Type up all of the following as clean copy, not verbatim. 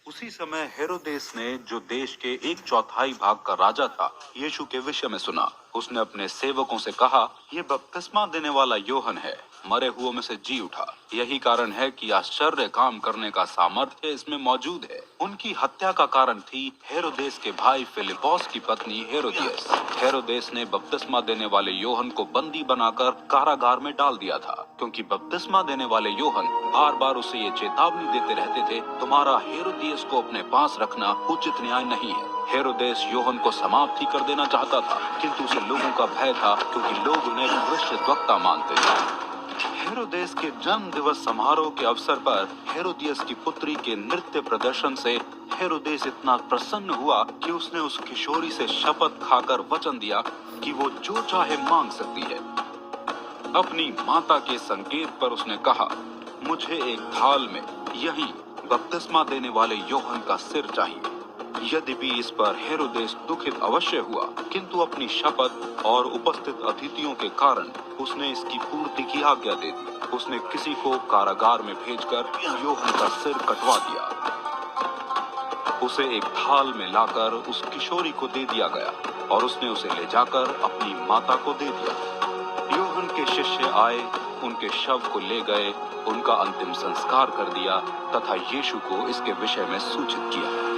उसी समय हेरोदेस ने, जो देश के 1/4 भाग का राजा था, यीशु के विषय में सुना। उसने अपने सेवकों से कहा, ये बपतिस्मा देने वाला योहन है, मरे हुओं में से जी उठा। यही कारण है कि आश्चर्य काम करने का सामर्थ्य इसमें मौजूद है। उनकी हत्या का कारण थी हेरोदेस के भाई फिलिपोस की पत्नी हेरोदियस। हेरोदेस ने बपतिस्मा देने वाले योहन को बंदी बनाकर कारागार में डाल दिया था, क्योंकि बपतिस्मा देने वाले योहन बार बार उसे ये चेतावनी देते रहते थे, तुम्हारा हेरोदियस को अपने पास रखना उचित न्याय नहीं है। हेरोदेस योहन को समाप्त ही कर देना चाहता था, किंतु उसे लोगों का भय था, क्योंकि लोग उन्हें भविष्यद्वक्ता मानते थे। हेरोदेस के जन्म दिवस समारोह के अवसर पर हेरोदियस की पुत्री के नृत्य प्रदर्शन से हेरोदेस इतना प्रसन्न हुआ कि उसने उस किशोरी से शपथ खाकर वचन दिया कि वो जो चाहे मांग सकती है। अपनी माता के संकेत पर उसने कहा, मुझे एक थाल में यही बपतिस्मा देने वाले योहन का सिर चाहिए। यद्यपि इस पर हेरोदेस दुखित अवश्य हुआ, किंतु अपनी शपथ और उपस्थित अतिथियों के कारण उसने इसकी पूर्ति की आज्ञा दे दी। उसने किसी को कारागार में भेजकर योहन का सिर कटवा दिया। उसे एक थाल में लाकर उस किशोरी को दे दिया गया और उसने उसे ले जाकर अपनी माता को दे दिया। योहन के शिष्य आए, उनके शव को ले गए, उनका अंतिम संस्कार कर दिया तथा यीशु को इसके विषय में सूचित किया।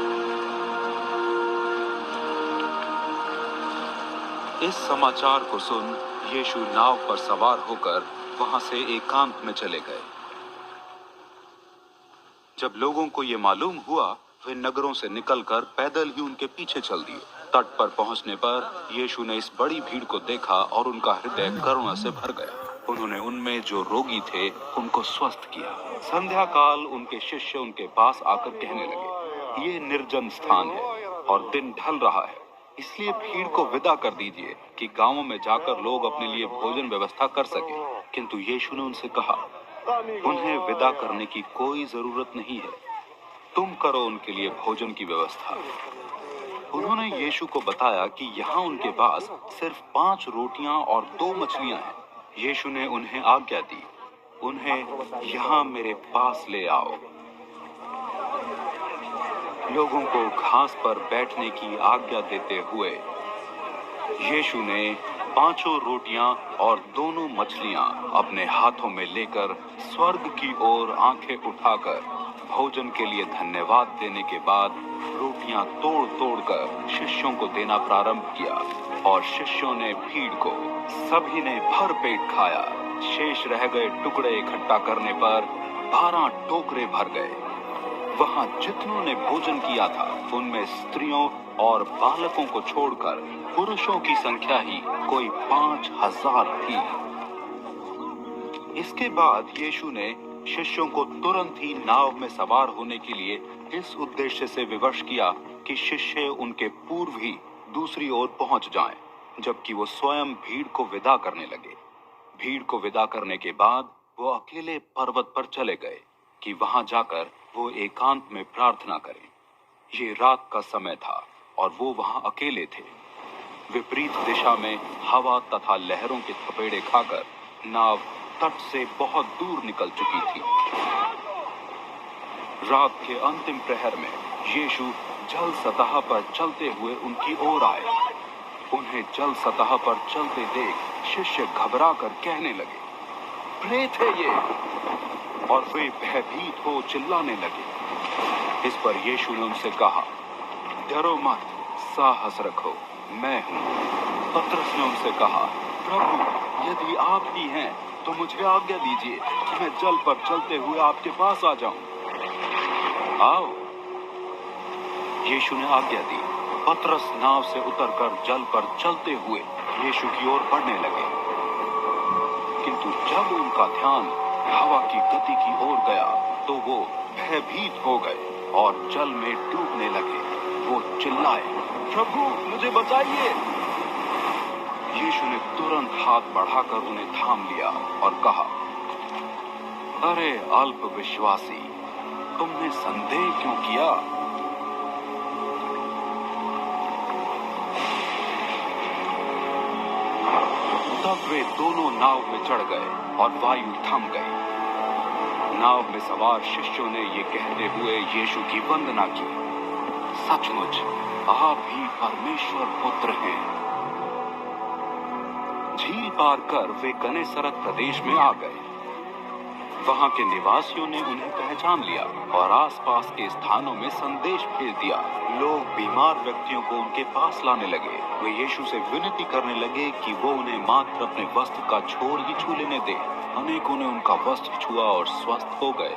इस समाचार को सुन यीशु नाव पर सवार होकर वहां से एकांत में चले गए। जब लोगों को ये मालूम हुआ, वे नगरों से निकलकर पैदल ही उनके पीछे चल दिए। तट पर पहुंचने पर यीशु ने इस बड़ी भीड़ को देखा और उनका हृदय करुणा से भर गया। उन्होंने उनमें जो रोगी थे उनको स्वस्थ किया। संध्या काल उनके शिष्य उनके पास आकर कहने लगे, ये निर्जन स्थान है और दिन ढल रहा है, इसलिए भीड़ को विदा कर दीजिए कि गांवों में जाकर लोग अपने लिए भोजन व्यवस्था कर सके। किंतु यीशु ने उनसे कहा, उन्हें विदा करने की कोई जरूरत नहीं है, तुम करो उनके लिए भोजन की व्यवस्था। उन्होंने यीशु को बताया कि यहाँ उनके पास सिर्फ 5 रोटियां और 2 मछलियां हैं। यीशु ने उन्हें आज्ञा दी, उन्हें यहाँ मेरे पास ले आओ। लोगों को घास पर बैठने की आज्ञा देते हुए यीशु ने 5 रोटियां और 2 मछलियां अपने हाथों में लेकर स्वर्ग की ओर आंखें उठाकर भोजन के लिए धन्यवाद देने के बाद रोटियां तोड़ तोड़ कर शिष्यों को देना प्रारंभ किया और शिष्यों ने भीड़ को, सभी ने भर पेट खाया। शेष रह गए टुकड़े इकट्ठा करने पर 12 टोकरे भर गए। वहां जितनों ने भोजन किया था उनमें स्त्रियों और बालकों को छोड़कर पुरुषों की संख्या ही कोई 5000 थी। इसके बाद यीशु ने शिष्यों को तुरंत ही नाव में सवार होने के लिए इस उद्देश्य से विवश किया कि शिष्य उनके पूर्व ही दूसरी ओर पहुंच जाएं, जबकि वो स्वयं भीड़ को विदा करने लगे। भीड़ को विदा करने के बाद वो अकेले पर्वत पर चले गए कि वहां जाकर वो एकांत में प्रार्थना करें। ये रात का समय था और वो वहां अकेले थे। विपरीत दिशा में हवा तथा लहरों के थपेड़े खाकर नाव तट से बहुत दूर निकल चुकी थी। रात के अंतिम प्रहर में यीशु जल सतह पर चलते हुए उनकी ओर आए। उन्हें जल सतह पर चलते देख शिष्य घबरा कर कहने लगे, प्रेत है ये, और वे भयभीत हो चिल्लाने लगे। इस पर यीशु ने उनसे कहा, डरो मत, साहस रखो, मैं हूं। पतरस ने उनसे कहा, प्रभु यदि आप ही हैं तो मुझे आज्ञा दीजिए कि मैं जल पर चलते हुए आपके पास आ जाऊं। आओ, यीशु ने आज्ञा दी। पतरस नाव से उतरकर जल पर चलते हुए यीशु की ओर बढ़ने लगे, किंतु जब उनका ध्यान हवा की गति की ओर गया तो वो भयभीत हो गए और जल में डूबने लगे। वो चिल्लाए, प्रभु मुझे बचाइए। यीशु ने तुरंत हाथ बढ़ाकर उन्हें थाम लिया और कहा, अरे अल्प विश्वासी, तुमने संदेह क्यों किया? तब वे दोनों नाव में चढ़ गए और वायु थम गई। नाव में सवार शिष्यों ने ये कहते हुए यीशु की वंदना की, सचमुच आप ही परमेश्वर पुत्र हैं। झील पार कर वे गनेसरत प्रदेश में आ गए। वहां के निवासियों ने उन्हें पहचान लिया और आसपास के स्थानों में संदेश भेज दिया। लोग बीमार व्यक्तियों को उनके पास लाने लगे। वे यीशु से विनती करने लगे कि वो उन्हें मात्र अपने वस्त्र का छोर ही छू लेने दे। अनेकों ने उनका वस्त्र छुआ और स्वस्थ हो गए।